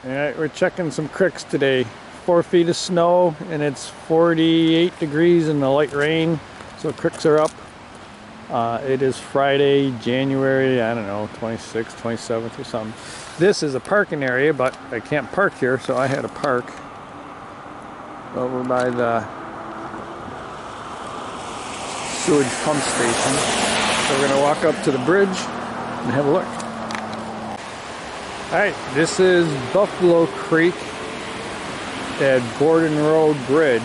Alright, we're checking some creeks today. 4 feet of snow and it's 48 degrees in the light rain, so creeks are up. It is Friday, January, I don't know, 26th, 27th or something. This is a parking area, but I can't park here, so I had to park over by the sewage pump station. So we're going to walk up to the bridge and have a look. Alright, this is Buffalo Creek at Borden Road Bridge.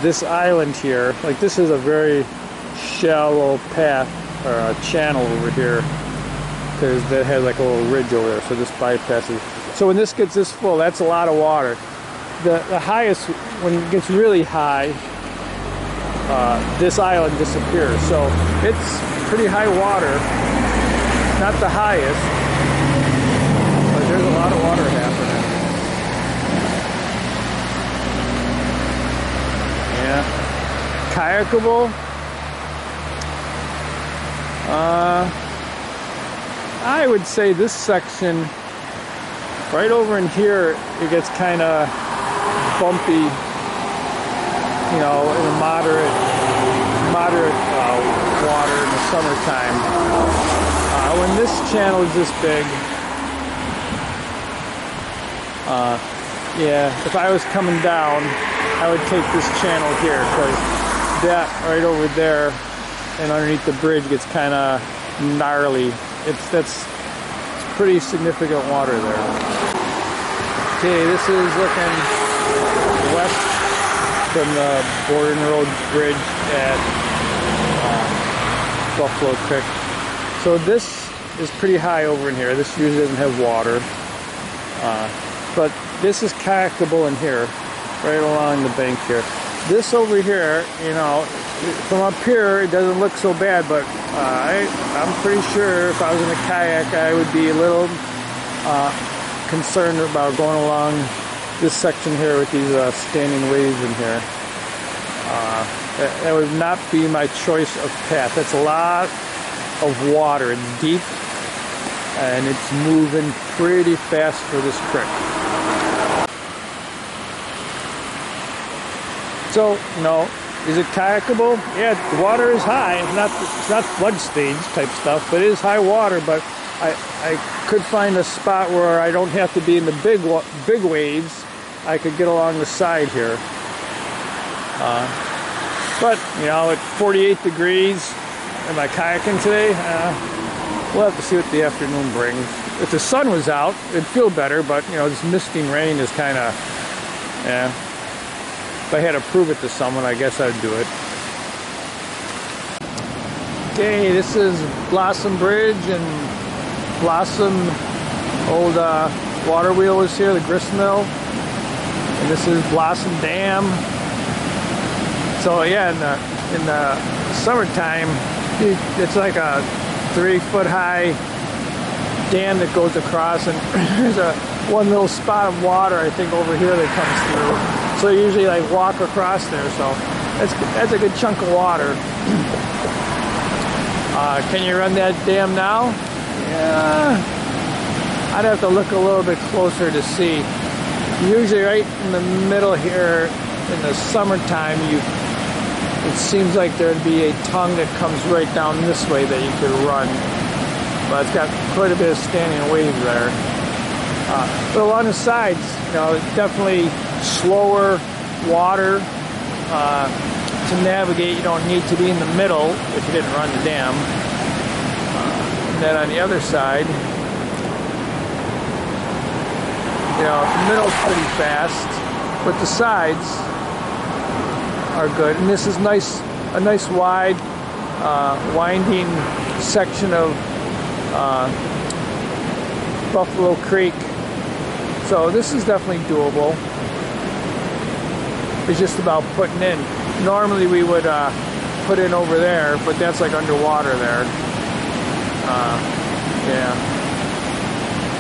This island here, like this is a very shallow path or a channel over here because that has like a little ridge over there, so this bypasses. So when this gets this full, that's a lot of water. The highest, when it gets really high, this island disappears. So it's pretty high water, not the highest, but there's a lot of water happening. Yeah. Kayakable. I would say this section, right over in here, it gets kind of bumpy, you know, in a moderate water in the summertime. When this channel is this big, yeah, if I was coming down, I would take this channel here, because that right over there and underneath the bridge gets kind of gnarly. It's pretty significant water there. Okay, this is looking west from the Borden Road Bridge at Buffalo Creek. So this is pretty high over in here. This usually doesn't have water, but this is kayakable in here, right along the bank here. This over here, you know, from up here it doesn't look so bad, but I'm pretty sure if I was in a kayak I would be a little concerned about going along this section here with these standing waves in here. That would not be my choice of path. That's a lot of water. It's deep and it's moving pretty fast for this creek. So, no, is it kayakable? Yeah, the water is high. It's not flood stage type stuff, but it is high water. But I could find a spot where I don't have to be in the big waves. I could get along the side here. But, you know, at 48 degrees, am I kayaking today? We'll have to see what the afternoon brings. If the sun was out, it'd feel better, but, you know, this misting rain is kind of, yeah. If I had to prove it to someone, I guess I'd do it. Okay, this is Blossom Bridge, and Blossom, old water wheel was here, the grist mill. And this is Blossom Dam. So yeah, in the summertime, it's like a 3-foot high dam that goes across, and there's one little spot of water, I think, over here that comes through. So you usually like walk across there, so that's a good chunk of water. Can you run that dam now? Yeah, I'd have to look a little bit closer to see. Usually right in the middle here in the summertime, it seems like there'd be a tongue that comes right down this way that you could run, but it's got quite a bit of standing wave there. But along the sides, you know, it's definitely slower water to navigate. You don't need to be in the middle if you didn't run the dam. And then on the other side, you know, the middle's pretty fast, but the sides are good. And this is a nice wide, winding section of Buffalo Creek. So this is definitely doable. It's just about putting in. Normally we would put in over there, but that's like underwater there. Yeah.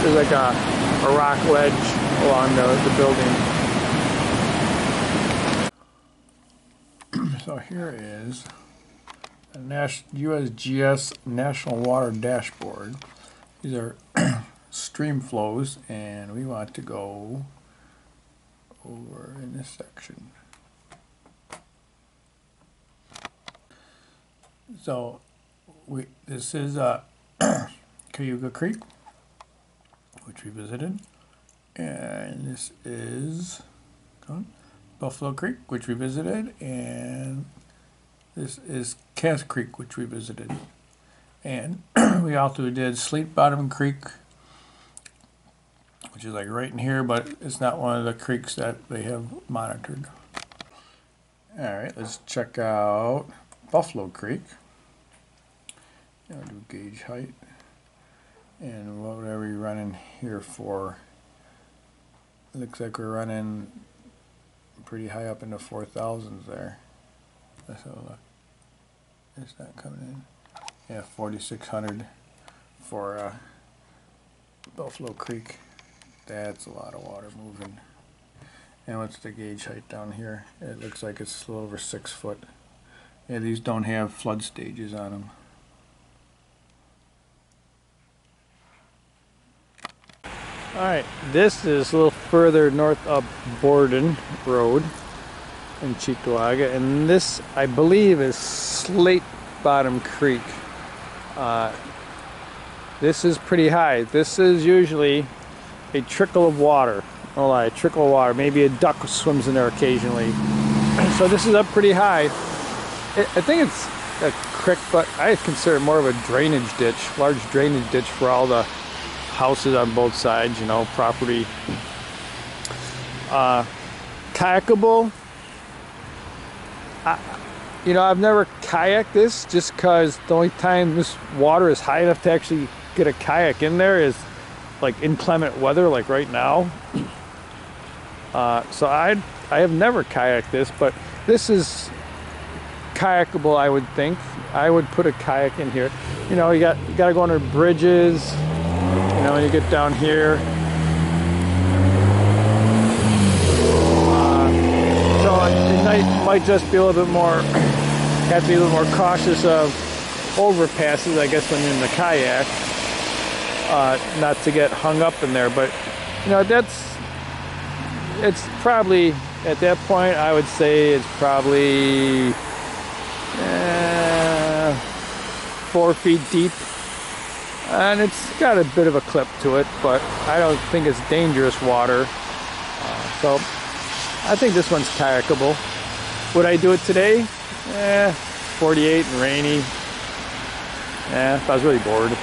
There's like a rock ledge along the building. So here is a USGS National Water Dashboard. These are stream flows, and we want to go over in this section. So this is Cayuga Creek, which we visited, and this is Buffalo Creek, which we visited, and this is Cass Creek, which we visited. And we also did Sleep Bottom Creek, which is like right in here, but it's not one of the creeks that they have monitored. Alright, let's check out Buffalo Creek. I'll do gauge height. And what are we running here for? Looks like we're running pretty high up in the 4,000s there. Let's have a look. It's not coming in. Yeah, 4,600 for Buffalo Creek. That's a lot of water moving. And what's the gauge height down here? It looks like it's a little over 6 foot. Yeah, these don't have flood stages on them. Alright, this is a little further north up Borden Road in Cheektowaga, and this, I believe, is Slate Bottom Creek. This is pretty high. This is usually a trickle of water. Oh, a trickle of water. Maybe a duck swims in there occasionally. So this is up pretty high. I think it's a creek, but I consider it more of a drainage ditch, large drainage ditch for all the houses on both sides, you know, property. Kayakable. You know, I've never kayaked this just because the only time this water is high enough to actually get a kayak in there is like inclement weather, like right now. So I have never kayaked this, but this is kayakable, I would think. I would put a kayak in here. You know, you got to go under bridges. You know, when you get down here. So it might just be a little bit more, have to be a little more cautious of overpasses, I guess, when you're in the kayak. Not to get hung up in there, but you know, it's probably, at that point, I would say it's probably 4 feet deep. And it's got a bit of a clip to it, but I don't think it's dangerous water. So I think this one's kayakable. Would I do it today? 48 and rainy. If I was really bored.